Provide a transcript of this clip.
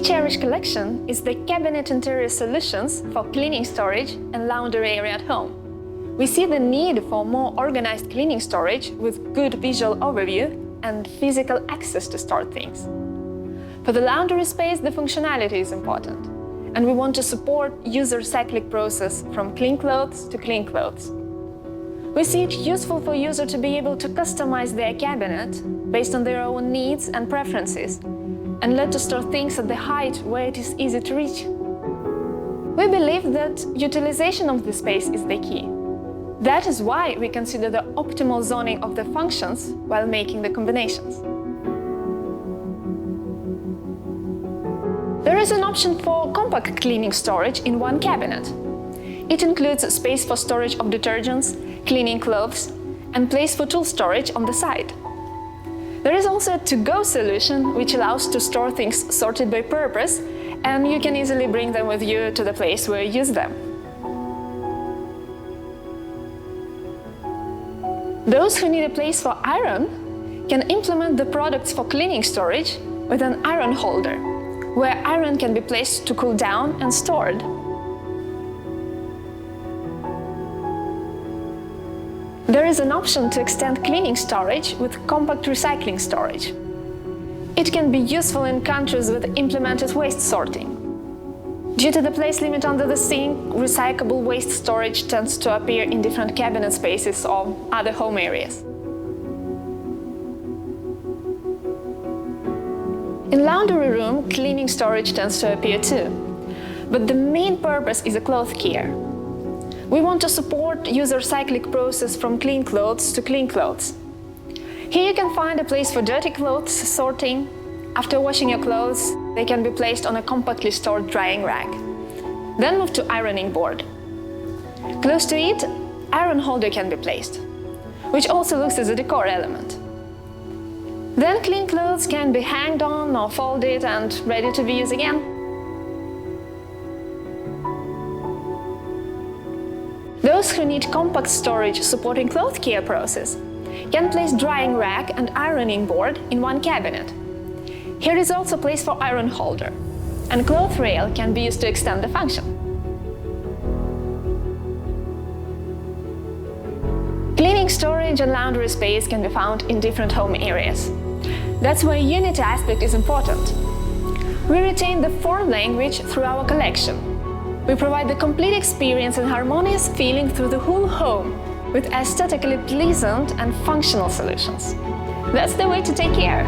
Cherish collection is the cabinet interior solutions for cleaning storage and laundry area at home. We see the need for more organized cleaning storage with good visual overview and physical access to store things. For the laundry space, the functionality is important, and we want to support user cyclic process from clean clothes to clean clothes. We see it useful for user to be able to customize their cabinet based on their own needs and preferences, and let to store things at the height where it is easy to reach. We believe that utilization of the space is the key. That is why we consider the optimal zoning of the functions while making the combinations. There is an option for compact cleaning storage in one cabinet. It includes space for storage of detergents, cleaning clothes, and place for tool storage on the side. There is also a to-go solution which allows to store things sorted by purpose, and you can easily bring them with you to the place where you use them. Those who need a place for iron can implement the products for cleaning storage with an iron holder, where iron can be placed to cool down and stored. There is an option to extend cleaning storage with compact recycling storage. It can be useful in countries with implemented waste sorting. Due to the place limit under the sink, recyclable waste storage tends to appear in different cabinet spaces or other home areas. In laundry room, cleaning storage tends to appear too, but the main purpose is a cloth care. We want to support user cyclic process from clean clothes to clean clothes. Here you can find a place for dirty clothes sorting. After washing your clothes, they can be placed on a compactly stored drying rack. Then move to ironing board. Close to it, iron holder can be placed, which also looks as a decor element. Then clean clothes can be hanged on or folded and ready to be used again. Those who need compact storage supporting cloth care process can place drying rack and ironing board in one cabinet. Here is also place for iron holder, and cloth rail can be used to extend the function. Cleaning storage and laundry space can be found in different home areas. That's why unity aspect is important. We retain the form language through our collection. We provide the complete experience and harmonious feeling through the whole home with aesthetically pleasant and functional solutions. That's the way to take care.